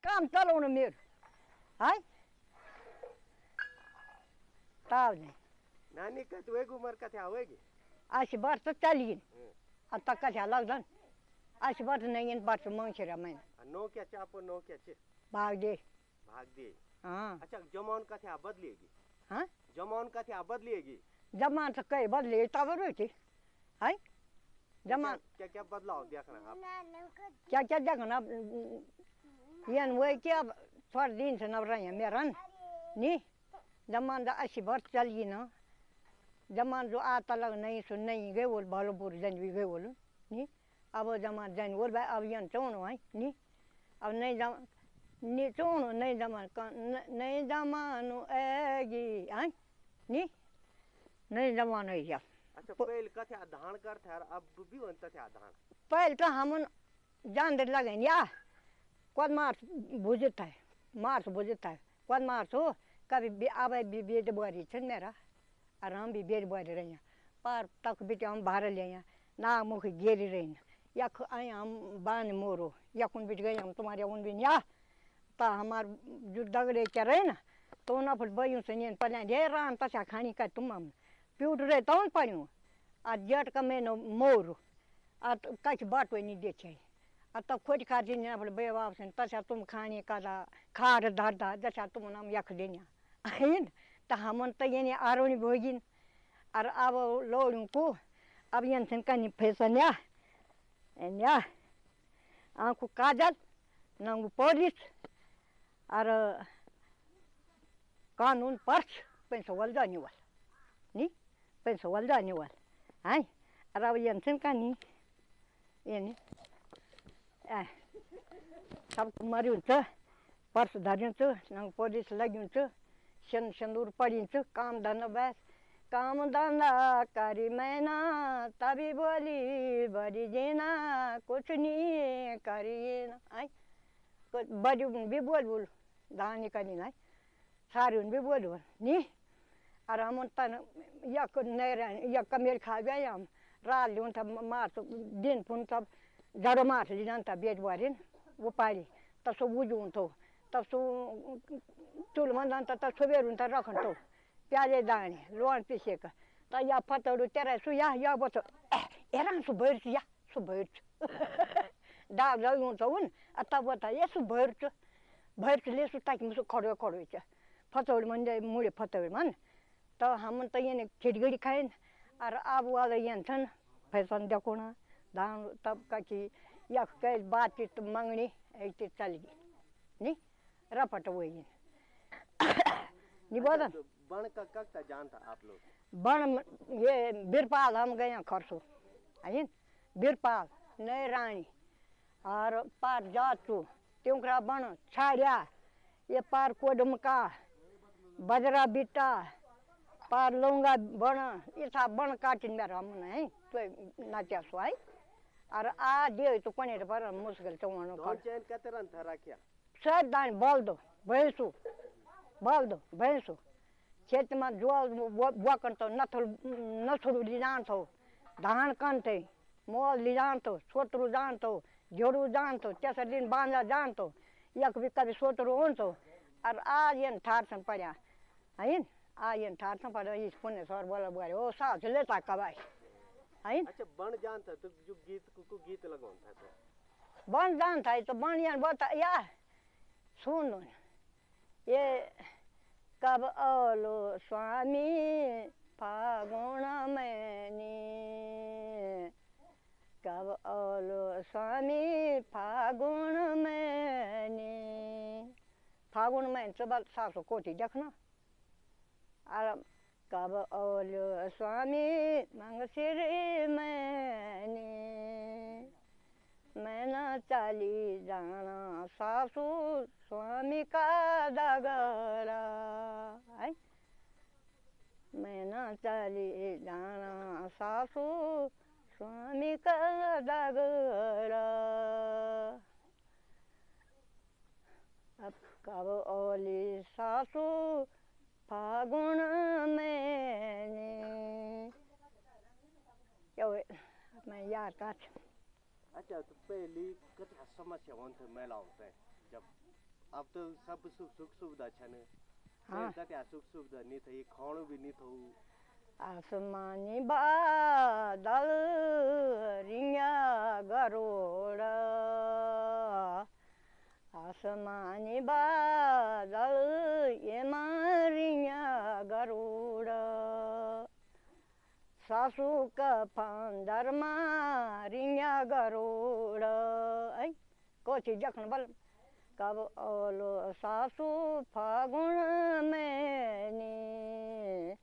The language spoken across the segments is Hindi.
काम चलाउनु मेरो है ताव नहीं नानी का तो एक उम्र का थे आवेगी 80 वर्ष चलिए अब तक का लाग्दैन 80 वर्ष नहीं इन वर्ष मांगेर मैंने नो क्या चापो नो क्या चे भाग दे हाँ अच्छा जमाउन का थे बदलेगी हाँ जमाउन का थे बदलेगी जमान से कहीं बदले तब रोटी है जमान क्या क्या बदलाव देखना आप क्या क्या देखना यान वही क्या थोड़ा दिन से नव रहे हैं मेरा नहीं जमान जो 80 वर्ष चलिए ना जमान जो आता लग नहीं सुन नहीं गए बोल बालोपुर जन भी गए बोल नहीं अब जमान जन बोल भाई अब यन चौनो है नहीं अब नहीं जमान नहीं चौनो नहीं जमान नहीं जमानो ऐगी है नहीं नहीं जमानो है या अच्छा पहले कथे धान कर थे अब भी बनता थे धान पहले तो हम जान दे लगे या कौन मार्च बुझता है मार्च बुझता है कौन मार्च हो कभी अब भी बेट बुआरी छन मेरा और हम भी बेट बुआरी रही हैं पर तक बेटे हम बाहर ले हैं ना मुख गेरी रही या आए हम बान मोरो या कौन बिट गए हम तुम्हारे उन भी या ता हमार जो दगड़े क्या रहे ना तो ना फिर बयूं से नहीं पहले ये राम तसा खानी का तुम हम प्यूट रहे तो उन पड़ियों आज जट का मैंने मोरो आज कच बात हुई नहीं देखे अब तब खोज खा दिन ना फिर बेवाब से तसा तुम खाने का खार धार जैसा तुम नाम यख देना है तो हम तो ये आरोनी भोगिन और अब लोड़ों को अब ये का नहीं फैशन या आंखों काजल नंगू पॉलिश और कानून पर्स पैसा वालदा नहीं वाल नहीं पैसा वालदा नहीं वाल है और अब ये का नहीं ये नहीं सब मरी हुन्छ पर्स धरिन्छ नंग पॉलिश लगी हुन्छ सिंदूर पड़िन्छ काम धंधा बस काम धंधा करी मैना तभी बोली बड़ी जेना कुछ नहीं करी ना आई बड़ी भी बोल दानी का नहीं सारी भी बोल नहीं और हम तन यक नहीं यक मेरे खा गए हम रात लियो तब मार्च दिन पुन तब जरो मार्च दिन तब बेट बुआरी वो पाली तब सो बुझूं तो तब सो चूल मंदन तब सुबेर तब रखन तो प्याजे दाने लोन पीसे का तो या फतोड़ू तेरा सु या बस एरं सु भर या सु भर दाग जाऊं तो उन तब बता ये सु भर ले सु ताकि मुझे खड़ो छ फतोड़ मंदे मुड़े फतोड़ मन तो हम तो ये खिड़गड़ी खाएं और अब वाला ये थन फैशन देखो ना दान तब का कि या कई बातचीत मांगनी ऐसे चल गई नहीं रपट वही नहीं बोला बन का कब जानता आप लोग बन ये बिरपाल हम गए खरसो है बिरपाल नई रानी और पार जातू त्योंकरा बन छाड़िया ये पार कोडमका बजरा बिटा पार लौंगा बन ये सब बन काटिन मेरा हम है तो नाचा सुई और आ दे तो कोने पर मुश्किल चौनो का चैन कतरन था रखिया सर दान बोल दो भैंसो खेत में जो बुआकन तो न छोड़ू लिजान तो धान कन थे मोल लिजान तो सोतरू जान तो जोड़ू जान तो तेसर दिन बांधा जान तो यक भी कभी सोतरू उन तो और आज ये ठार सन पड़ा है आ ये ठार सन पड़ा इस पुण्य सर बोला बुआरे ओ साथ लेता कबाई है अच्छा बन जानता तो जो गीत लगाऊं था तो बन जानता है तो बन यान बता या सुन लो ये कब ओलो स्वामी फागुन मैनी कब ओलो स्वामी फागुन मैनी फागुन में सब 700 कोटि देखना और कब ओलो स्वामी मंगसिर मैनी मैं न चली जाना सासू स्वामी का दगरा है मैं न चली जाना सासू स्वामी का दगरा अब कब ओली सासू फागुन मैंने क्या मैं यार का अच्छा तो पहली कथा समस्या होते महिलाओं से जब अब तो सब सुख सुविधा छन हाँ क्या सुख सुविधा नहीं थी खाणो भी नहीं थो आसमानी बादल रिया गरोड़ आसमानी बादल ये मारिया गरुड़ सासू का फंदर मारिया गरुड़ ऐ कोची जखन बल कब ओलो सासू फागुन में नी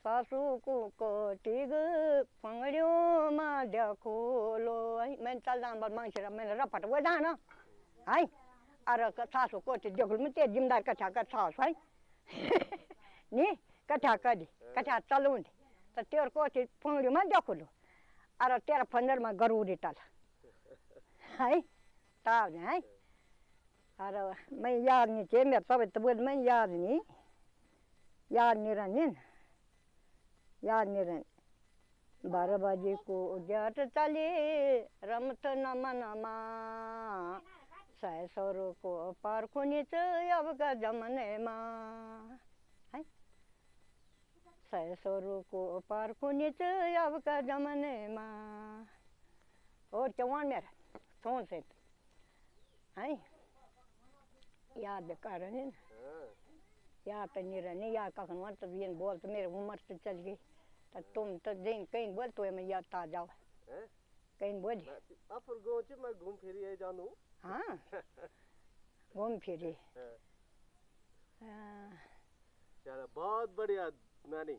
सासू को कोटिग पंगड़ियो मा देखोलो ऐ मैं चल जान बल मांगशिरा मैंने रपट वो जाना ऐ अरे सासू कोटी देखल में ते जिमदार कथा का सासू ऐ नी कथा कदी कथा चलूंदी तो तेर कोटी पंगड़ियो मा देखोलो अरे तेरा फंदर में गरुड़ी तल ऐ ताव है अरे मैं याद नहीं थे मेरे सब तो बोल मैं याद नहीं रहने याद नहीं रहने 12 बजे को जट चली रमत नमन मा सैसोर को पार खुनित अब का जमने मा सैसोर को पार खुनित अब का जमने मा और चौहान मेरा कौन से है याद कर रहे याद तो नहीं रहने याद कखन वन तो ये बोल तो मेरे उम्र से चल गई तो तुम तो दिन कहीं बोल तो मैं याद आ जाओ कहीं बोली आप गोच मैं घूम फिरी जानू हाँ घूम फिरी चलो बहुत बढ़िया नानी